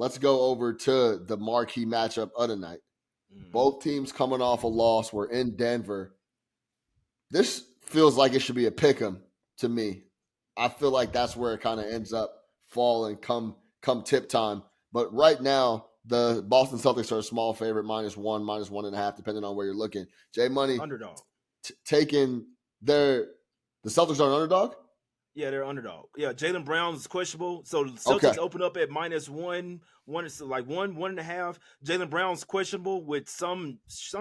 let's go over to the marquee matchup of the night. Both teams coming off a loss. We're in Denver. This feels like it should be a pick 'em to me. I feel like that's where it kind of ends up falling come tip time. But right now, the Boston Celtics are a small favorite, -1, -1.5, depending on where you're looking. J Money Underdog. Taking the Celtics are an underdog? Yeah, they're underdog. Yeah, Jaylen Brown's questionable. So the Celtics open up at -1, like 1.5. Jaylen Brown's questionable with some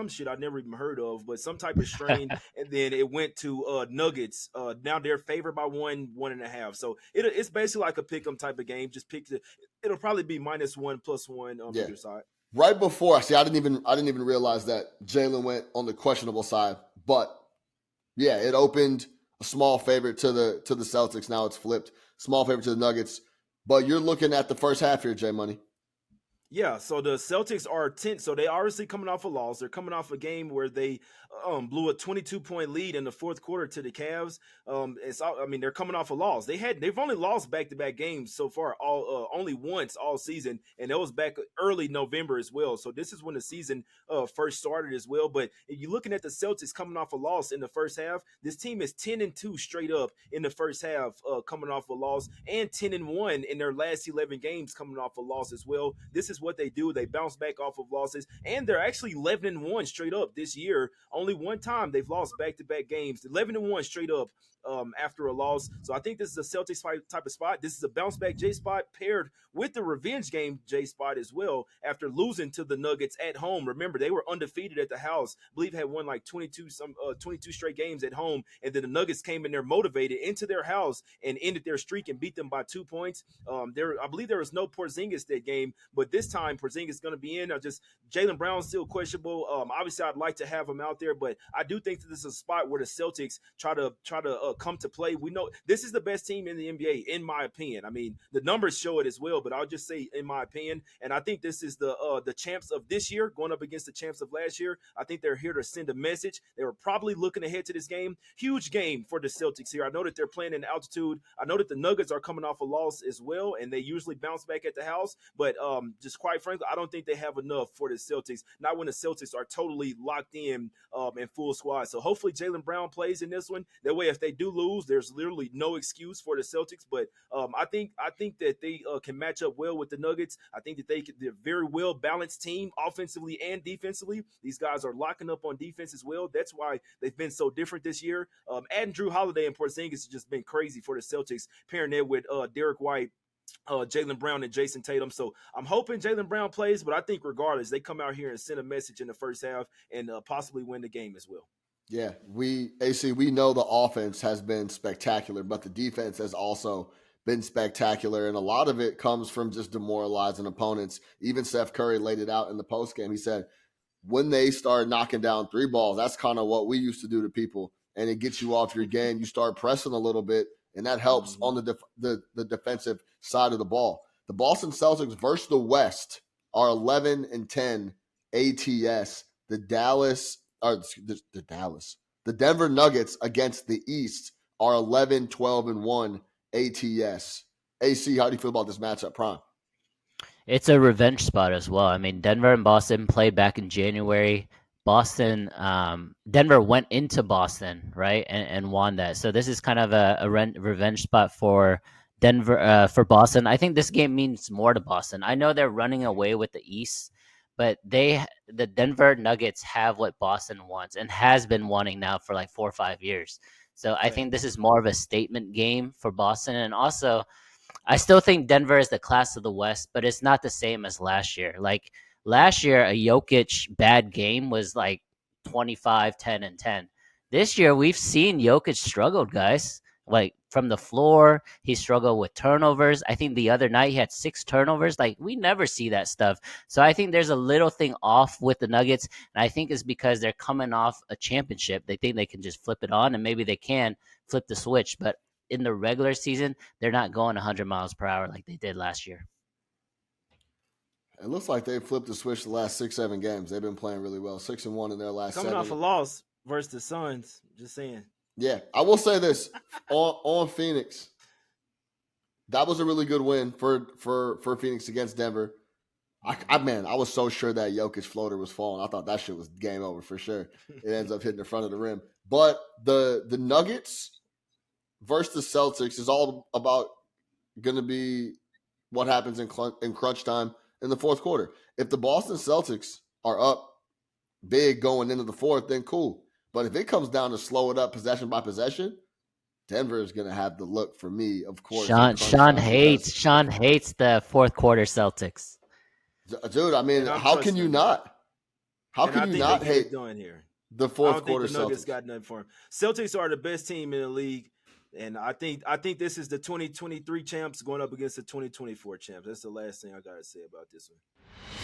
shit I never even heard of, but some type of strain. And then it went to Nuggets. Now they're favored by 1.5. So it's basically like a pick 'em type of game. Just it'll probably be -1 +1 on either side. Right before, I didn't even realize that Jaylen went on the questionable side, but yeah, it opened a small favorite to the Celtics. Now it's flipped. Small favorite to the Nuggets. But you're looking at the first half here, J Money. Yeah, so the Celtics are 10. So they obviously coming off a loss. They're coming off a game where they blew a 22-point lead in the fourth quarter to the Cavs. They're coming off a loss. They've only lost back-to-back games so far, only once all season, and that was back early November as well. So this is when the season first started as well. But if you're looking at the Celtics coming off a loss in the first half, this team is 10-2 straight up in the first half, coming off a loss, and 10-1 in their last 11 games coming off a loss as well. This is what they do. They bounce back off of losses, and they're actually 11-1 straight up this year. Only one time they've lost back-to-back games. 11-1 straight up after a loss. So I think this is a Celtics type of spot. This is a bounce back J spot paired with the revenge game J spot as well after losing to the Nuggets at home. Remember, they were undefeated at the house. I believe had won like 22 straight games at home, and then the Nuggets came in there motivated into their house and ended their streak and beat them by 2 points. I believe there was no Porzingis that game, but this time Porzingis is going to be in. Jaylen Brown's still questionable. Obviously, I'd like to have him out there, but I do think that this is a spot where the Celtics try to come to play. We know this is the best team in the NBA, in my opinion. I mean, the numbers show it as well, but I'll just say in my opinion, and I think this is the champs of this year going up against the champs of last year. I think they're here to send a message. They were probably looking ahead to this game. Huge game for the Celtics here. I know that they're playing in altitude. I know that the Nuggets are coming off a loss as well, and they usually bounce back at the house, but just quite frankly, I don't think they have enough for the Celtics, not when the Celtics are totally locked in full squad. So hopefully Jaylen Brown plays in this one. That way, if they do lose, there's literally no excuse for the Celtics. But I think that they can match up well with the Nuggets. I think that they're a very well balanced team offensively and defensively. These guys are locking up on defense as well. That's why they've been so different this year. Adding Drew Holiday and Porzingis has just been crazy for the Celtics, pairing it with Derek White, Jaylen Brown, and Jason Tatum. So I'm hoping Jaylen Brown plays, but I think regardless, they come out here and send a message in the first half and possibly win the game as well. Yeah, we know the offense has been spectacular, but the defense has also been spectacular, and a lot of it comes from just demoralizing opponents. Even Steph Curry laid it out in the postgame. He said, when they start knocking down three balls, that's kind of what we used to do to people, and it gets you off your game. You start pressing a little bit, and that helps on the defensive side of the ball. The Boston Celtics versus the West are 11-10 ATS. The Denver Nuggets against the East are 11-12-1 ATS. AC, how do you feel about this matchup, Prime? It's a revenge spot as well. I mean, Denver and Boston played back in January. Denver went into Boston, right, and won that. So this is kind of a revenge spot for Denver, for Boston. I think this game means more to Boston. I know they're running away with the East, but the Denver Nuggets have what Boston wants and has been wanting now for like 4 or 5 years. So I think this is more of a statement game for Boston. And also, I still think Denver is the class of the West, but it's not the same as last year. Like last year, a Jokic bad game was like 25, 10, and 10. This year, we've seen Jokic struggled, guys. Like from the floor, he struggled with turnovers. I think the other night he had 6 turnovers. Like we never see that stuff. So I think there's a little thing off with the Nuggets. And I think it's because they're coming off a championship. They think they can just flip it on, and maybe they can flip the switch. But in the regular season, they're not going 100 miles per hour like they did last year. It looks like they've flipped the switch the last 6-7 games. They've been playing really well. 6-1 in their last 7. Coming off a loss versus the Suns, just saying. Yeah, I will say this on Phoenix. That was a really good win for Phoenix against Denver. I was so sure that Jokic floater was falling. I thought that shit was game over for sure. It ends up hitting the front of the rim. But the Nuggets versus the Celtics is all about going to be what happens in crunch time in the fourth quarter. If the Boston Celtics are up big going into the fourth, then cool. But if it comes down to slow it up possession by possession, Denver is going to have the look for me, of course, in crunch Sean time. Because, hates the fourth quarter Celtics. dude, I mean, And I'm how can trusting you him. not? How And can I you think not they get hate it done here. the I fourth don't think quarter the Nuggets Celtics? got nothing for him. Celtics are the best team in the league, and I think this is the 2023 champs going up against the 2024 champs. That's the last thing I gotta say about this one.